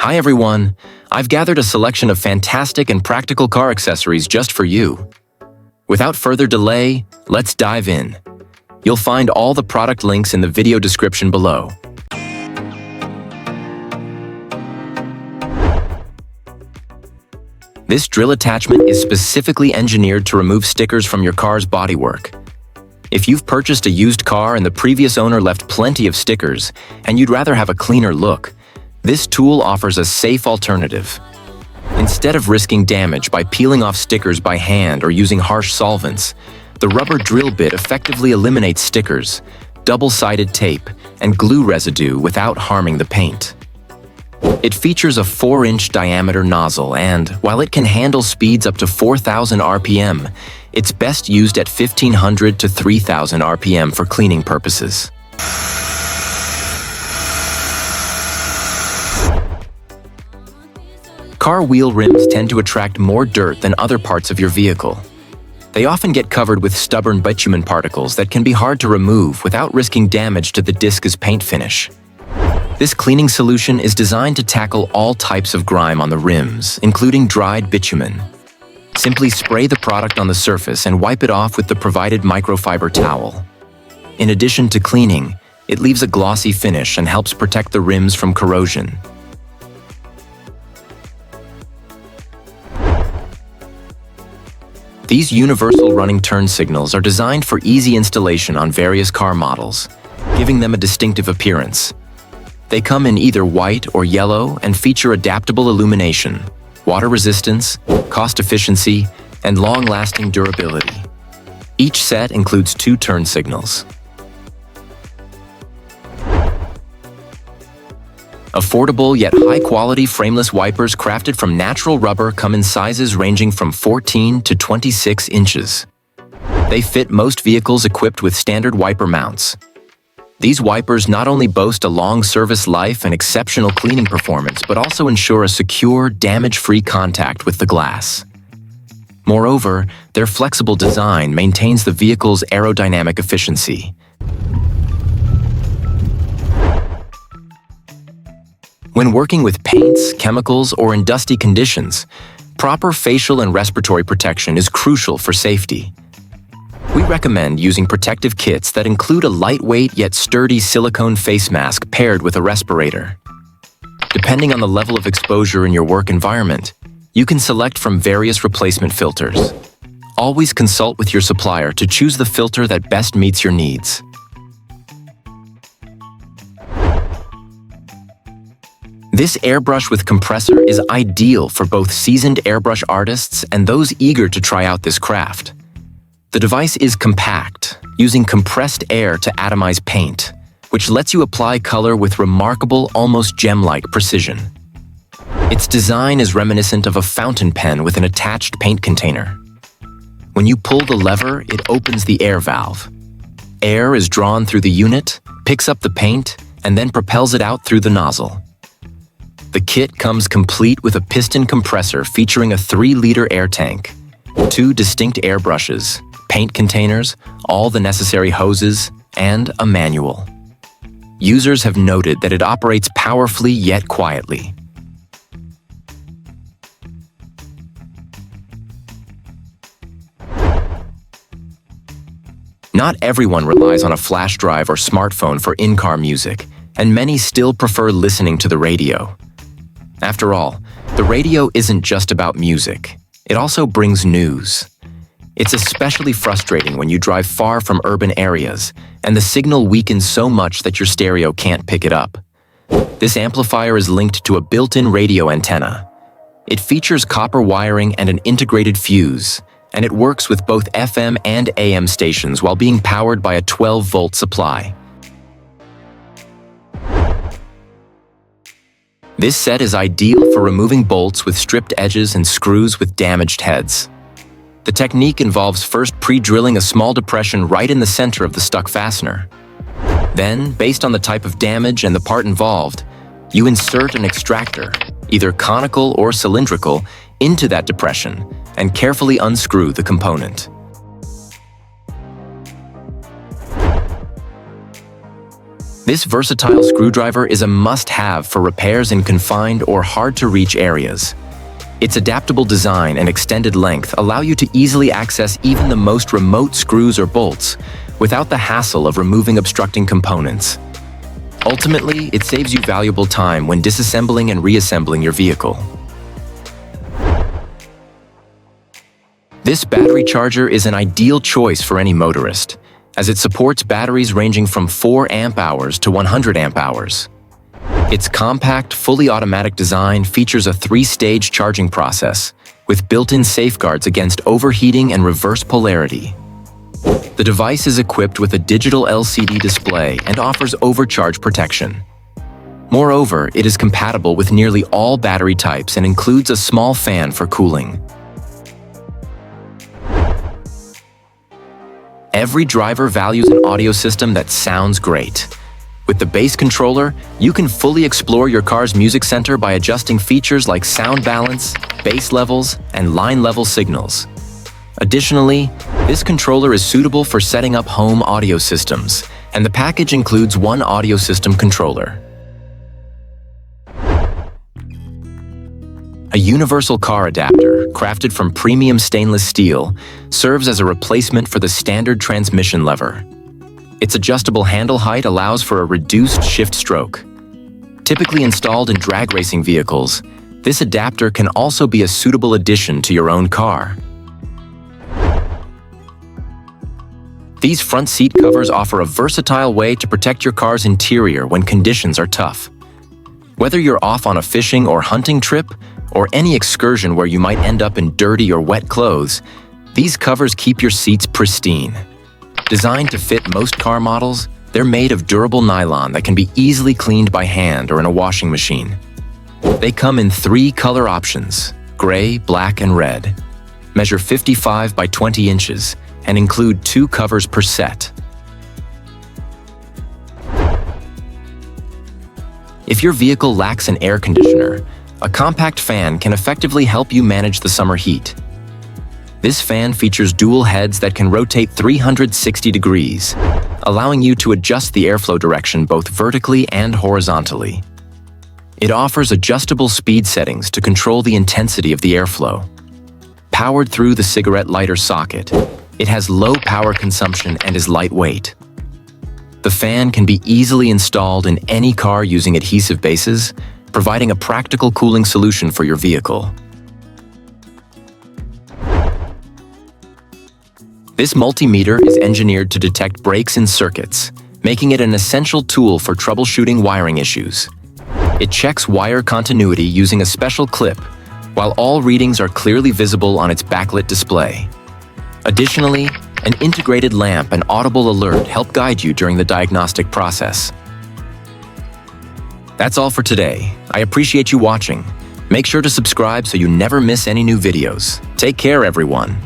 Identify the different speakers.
Speaker 1: Hi everyone! I've gathered a selection of fantastic and practical car accessories just for you. Without further delay, let's dive in. You'll find all the product links in the video description below. This drill attachment is specifically engineered to remove stickers from your car's bodywork. If you've purchased a used car and the previous owner left plenty of stickers, and you'd rather have a cleaner look, this tool offers a safe alternative. Instead of risking damage by peeling off stickers by hand or using harsh solvents, the rubber drill bit effectively eliminates stickers, double-sided tape, and glue residue without harming the paint. It features a 4-inch diameter nozzle and, while it can handle speeds up to 4,000 RPM, it's best used at 1,500 to 3,000 RPM for cleaning purposes. Car wheel rims tend to attract more dirt than other parts of your vehicle. They often get covered with stubborn bitumen particles that can be hard to remove without risking damage to the disc's paint finish. This cleaning solution is designed to tackle all types of grime on the rims, including dried bitumen. Simply spray the product on the surface and wipe it off with the provided microfiber towel. In addition to cleaning, it leaves a glossy finish and helps protect the rims from corrosion. These universal running turn signals are designed for easy installation on various car models, giving them a distinctive appearance. They come in either white or yellow and feature adaptable illumination, water resistance, cost efficiency, and long-lasting durability. Each set includes 2 turn signals. Affordable yet high-quality frameless wipers crafted from natural rubber come in sizes ranging from 14 to 26 inches. They fit most vehicles equipped with standard wiper mounts. These wipers not only boast a long service life and exceptional cleaning performance, but also ensure a secure, damage-free contact with the glass. Moreover, their flexible design maintains the vehicle's aerodynamic efficiency. When working with paints, chemicals, or in dusty conditions, proper facial and respiratory protection is crucial for safety. We recommend using protective kits that include a lightweight yet sturdy silicone face mask paired with a respirator. Depending on the level of exposure in your work environment, you can select from various replacement filters. Always consult with your supplier to choose the filter that best meets your needs. This airbrush with compressor is ideal for both seasoned airbrush artists and those eager to try out this craft. The device is compact, using compressed air to atomize paint, which lets you apply color with remarkable, almost gem-like precision. Its design is reminiscent of a fountain pen with an attached paint container. When you pull the lever, it opens the air valve. Air is drawn through the unit, picks up the paint, and then propels it out through the nozzle. The kit comes complete with a piston compressor featuring a 3-liter air tank, 2 distinct airbrushes, paint containers, all the necessary hoses, and a manual. Users have noted that it operates powerfully yet quietly. Not everyone relies on a flash drive or smartphone for in-car music, and many still prefer listening to the radio. After all, the radio isn't just about music. It also brings news. It's especially frustrating when you drive far from urban areas and the signal weakens so much that your stereo can't pick it up. This amplifier is linked to a built-in radio antenna. It features copper wiring and an integrated fuse, and it works with both FM and AM stations while being powered by a 12-volt supply. This set is ideal for removing bolts with stripped edges and screws with damaged heads. The technique involves first pre-drilling a small depression right in the center of the stuck fastener. Then, based on the type of damage and the part involved, you insert an extractor, either conical or cylindrical, into that depression and carefully unscrew the component. This versatile screwdriver is a must-have for repairs in confined or hard-to-reach areas. Its adaptable design and extended length allow you to easily access even the most remote screws or bolts without the hassle of removing obstructing components. Ultimately, it saves you valuable time when disassembling and reassembling your vehicle. This battery charger is an ideal choice for any motorist, as it supports batteries ranging from 4 amp-hours to 100 amp-hours. Its compact, fully automatic design features a 3-stage charging process with built-in safeguards against overheating and reverse polarity. The device is equipped with a digital LCD display and offers overcharge protection. Moreover, it is compatible with nearly all battery types and includes a small fan for cooling. Every driver values an audio system that sounds great. With the bass controller, you can fully explore your car's music center by adjusting features like sound balance, bass levels, and line level signals. Additionally, this controller is suitable for setting up home audio systems, and the package includes one audio system controller. A universal car adapter, crafted from premium stainless steel, serves as a replacement for the standard transmission lever. Its adjustable handle height allows for a reduced shift stroke. Typically installed in drag racing vehicles, this adapter can also be a suitable addition to your own car. These front seat covers offer a versatile way to protect your car's interior when conditions are tough. Whether you're off on a fishing or hunting trip, or any excursion where you might end up in dirty or wet clothes, these covers keep your seats pristine. Designed to fit most car models, they're made of durable nylon that can be easily cleaned by hand or in a washing machine. They come in 3 color options: gray, black, and red, measure 55 by 20 inches, and include 2 covers per set. If your vehicle lacks an air conditioner, a compact fan can effectively help you manage the summer heat. This fan features dual heads that can rotate 360 degrees, allowing you to adjust the airflow direction both vertically and horizontally. It offers adjustable speed settings to control the intensity of the airflow. Powered through the cigarette lighter socket, it has low power consumption and is lightweight. The fan can be easily installed in any car using adhesive bases, providing a practical cooling solution for your vehicle. This multimeter is engineered to detect breaks in circuits, making it an essential tool for troubleshooting wiring issues. It checks wire continuity using a special clip, while all readings are clearly visible on its backlit display. Additionally, an integrated lamp and audible alert help guide you during the diagnostic process. That's all for today. I appreciate you watching. Make sure to subscribe so you never miss any new videos. Take care, everyone.